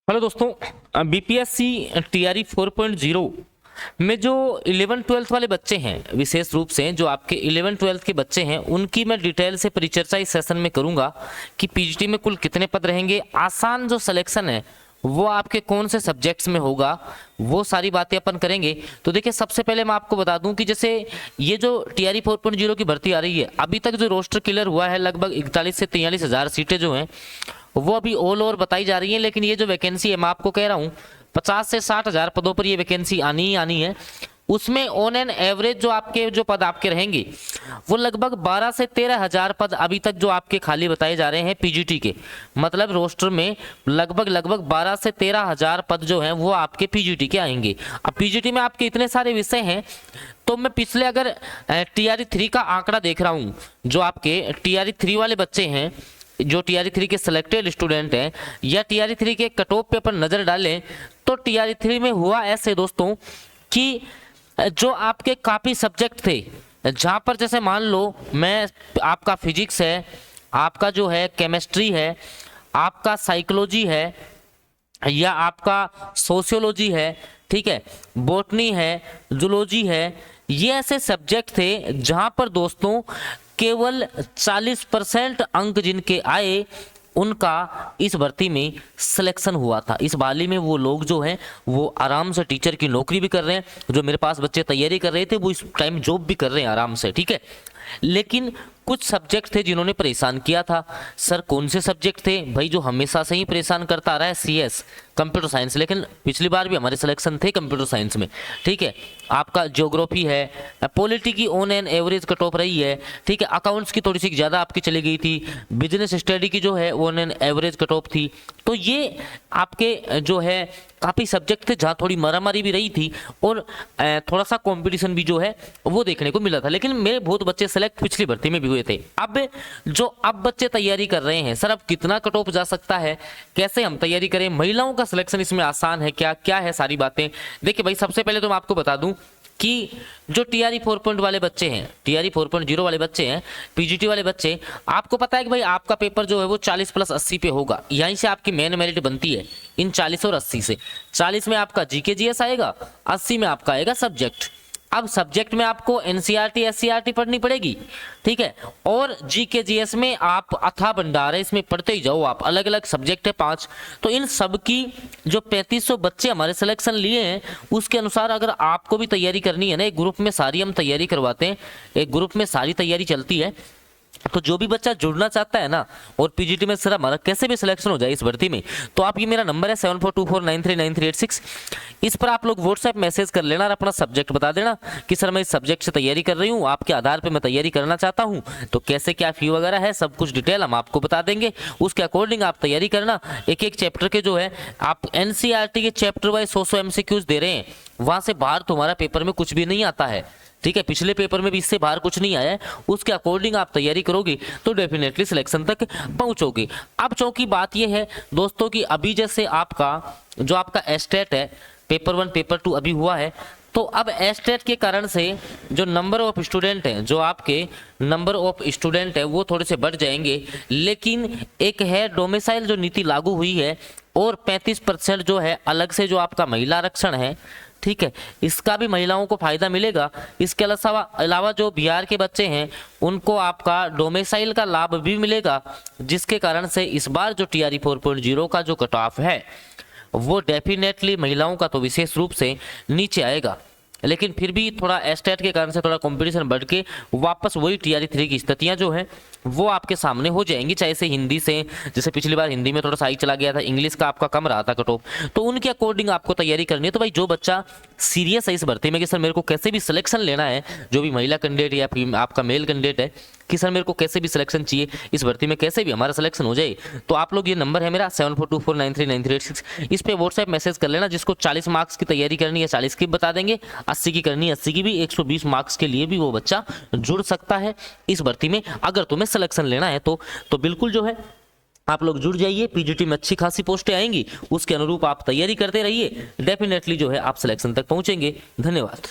Hello दोस्तों, BPSC TRE 4.0 में जो 11-12 वाले बच्चे हैं, विशेष रूप से जो आपके 11-12 के बच्चे हैं, उनकी मैं डिटेल से परिचर्चा इस सेशन में करूंगा कि पीजीटी में कुल कितने पद रहेंगे, आसान जो सिलेक्शन है वो आपके कौन से सब्जेक्ट्स में होगा, वो सारी बातें अपन करेंगे। तो देखिए, सबसे पहले मैं आपको बता दूं कि जैसे ये जो टीआरई 4.0 की भर्ती आ रही है, अभी तक जो रोस्टर क्लियर हुआ है लगभग 41 से 43 हज़ार सीटें जो हैं वो अभी ऑल ओवर बताई जा रही हैं। लेकिन ये जो वैकेंसी है, मैं आपको कह रहा हूँ 50 से 60 हज़ार पदों पर ये वैकेंसी आनी ही आनी है। उसमें ऑन एन एवरेज जो पद आपके रहेंगे वो लगभग 12 से 13 हज़ार पद अभी तक जो आपके खाली बताए जा रहे हैं पीजीटी के, मतलब रोस्टर में लगभग 12 से 13 हज़ार पद जो हैं वो आपके पीजीटी के आएंगे। अब पीजीटी में आपके इतने सारे विषय हैं, तो मैं पिछले अगर टीआरई 3 का आंकड़ा देख रहा हूँ, जो आपके टीआरई 3 वाले बच्चे हैं, जो टीआरई 3 के सिलेक्टेड स्टूडेंट हैं, या टीआरई 3 के कट ऑफ पे पर नजर डालें तो टीआरई 3 में हुआ ऐसे दोस्तों कि जो आपके काफी सब्जेक्ट थे, जहां पर जैसे मान लो मैं आपका फिजिक्स है, आपका जो है केमिस्ट्री है, आपका साइकोलॉजी है, या आपका सोशियोलॉजी है, ठीक है, बॉटनी है, जूलॉजी है, ये ऐसे सब्जेक्ट थे जहां पर दोस्तों केवल 40% अंक जिनके आए उनका इस भर्ती में सिलेक्शन हुआ था। इस बाली में वो लोग जो हैं वो आराम से टीचर की नौकरी भी कर रहे हैं, जो मेरे पास बच्चे तैयारी कर रहे थे वो इस टाइम जॉब भी कर रहे हैं आराम से, ठीक है। लेकिन कुछ सब्जेक्ट थे जिन्होंने परेशान किया था। सर कौन से सब्जेक्ट थे? भाई जो हमेशा से ही परेशान करता आ रहा है, सीएस, कंप्यूटर साइंस। लेकिन पिछली बार भी हमारे सिलेक्शन थे कंप्यूटर साइंस में, ठीक है। आपका ज्योग्राफी है, पॉलिटी की on an average cut off रही है, ठीक है। अकाउंट्स की थोड़ी सी ज़्यादा आपकी चली गई थी, बिजनेस स्टडी की जो है on an average cut off थी। तो ये आपके जो है काफ़ी सब्जेक्ट थे जहाँ थोड़ी मारामारी भी रही थी और थोड़ा सा कंपटीशन भी जो है वो देखने को मिला था। लेकिन मेरे बहुत बच्चे सेलेक्ट पिछली भर्ती में भी हुए थे। अब बच्चे तैयारी कर रहे हैं, सर अब कितना कट ऑफ जा सकता है, कैसे हम तैयारी करें, महिलाओं का सिलेक्शन इसमें आसान है क्या, क्या है सारी बातें। देखिए भाई, सबसे पहले तो मैं आपको बता दूं कि जो टीआरई 4 वाले बच्चे हैं, टीआरई 4.0 वाले बच्चे हैं, पीजीटी वाले बच्चे, आपको पता है कि भाई आपका पेपर जो है वो 40 प्लस 80 पे होगा। यहीं से आपकी मेन मेरिट बनती है, इन 40 और 80 से। 40 में आपका जीके जीएस आएगा, 80 में आपका आएगा सब्जेक्ट। अब सब्जेक्ट में आपको एनसीईआरटी एससीईआरटी पढ़नी पड़ेगी, ठीक है। और जीके जीएस में आप अथाह भंडार है, इसमें पढ़ते ही जाओ आप, अलग अलग सब्जेक्ट है 5। तो इन सब की जो 3500 बच्चे हमारे सिलेक्शन लिए हैं उसके अनुसार अगर आपको भी तैयारी करनी है ना, एक ग्रुप में सारी हम तैयारी करवाते हैं, एक ग्रुप में सारी तैयारी चलती है। तो जो भी बच्चा जुड़ना चाहता है ना, और पीजीटी में सर हमारा कैसे भी सिलेक्शन हो जाए इस भर्ती में, तो आप, ये मेरा नंबर है 7424939386, इस पर आप लोग व्हाट्सएप मैसेज कर लेना और अपना सब्जेक्ट बता देना कि सर मैं इस सब्जेक्ट से तैयारी कर रही हूँ, आपके आधार पे मैं तैयारी करना चाहता हूँ, तो कैसे क्या फी वगैरह है सब कुछ डिटेल हम आपको बता देंगे। उसके अकॉर्डिंग आप तैयारी करना। एक एक चैप्टर के जो है आप एनसीईआरटी के चैप्टर वाइज 100 एमसीक्यूज दे रहे हैं, वहां से बाहर तुम्हारा पेपर में कुछ भी नहीं आता है, ठीक है। पिछले पेपर में भी इससे बाहर कुछ नहीं आया है, उसके अकॉर्डिंग आप तैयारी करोगे तो डेफिनेटली सिलेक्शन तक पहुंचोगे। अब चौकी बात यह है दोस्तों कि अभी जैसे आपका जो आपका एस्टेट है, पेपर 1 पेपर 2 अभी हुआ है, तो अब एस्टेट के कारण से जो नंबर ऑफ स्टूडेंट हैं, जो आपके नंबर ऑफ स्टूडेंट है वो थोड़े से बढ़ जाएंगे। लेकिन एक है डोमिसाइल जो नीति लागू हुई है, और 35% जो है अलग से जो आपका महिला आरक्षण है, ठीक है, इसका भी महिलाओं को फायदा मिलेगा। इसके अलावा जो बिहार के बच्चे हैं उनको आपका डोमिसाइल का लाभ भी मिलेगा, जिसके कारण से इस बार जो टीआरई 4.0 का जो कट ऑफ है वो डेफिनेटली महिलाओं का तो विशेष रूप से नीचे आएगा। लेकिन फिर भी थोड़ा एस्टेट के कारण से थोड़ा कंपटीशन बढ़ के वापस वही टीआरई 3 की स्थितियां जो हैं वो आपके सामने हो जाएंगी। चाहे से हिंदी से, जैसे पिछली बार हिंदी में थोड़ा सा ही चला गया था, इंग्लिश का आपका कम रहा था कट ऑफ, तो उनके अकॉर्डिंग आपको तैयारी करनी है। तो भाई जो बच्चा सीरियस है इस भर्ती में कि सर मेरे को कैसे भी सिलेक्शन लेना है, जो भी महिला कैंडिडेट या आपका मेल कैंडिडेट है कि सर मेरे को कैसे भी सिलेक्शन चाहिए इस भर्ती में, कैसे भी हमारा सिलेक्शन हो जाए, तो आप लोग, ये नंबर है मेरा 7424939386, इस पे व्हाट्सएप मैसेज कर लेना। जिसको 40 मार्क्स की तैयारी करनी है 40 की बता देंगे, 80 की करनी है 80 की भी, 120 मार्क्स के लिए भी वो बच्चा जुड़ सकता है इस भर्ती में। अगर तुम्हें सिलेक्शन लेना है तो बिल्कुल जो है आप लोग जुड़ जाइए। पीजीटी में अच्छी खासी पोस्टें आएंगी, उसके अनुरूप आप तैयारी करते रहिए, डेफिनेटली जो है आप सिलेक्शन तक पहुंचेंगे। धन्यवाद।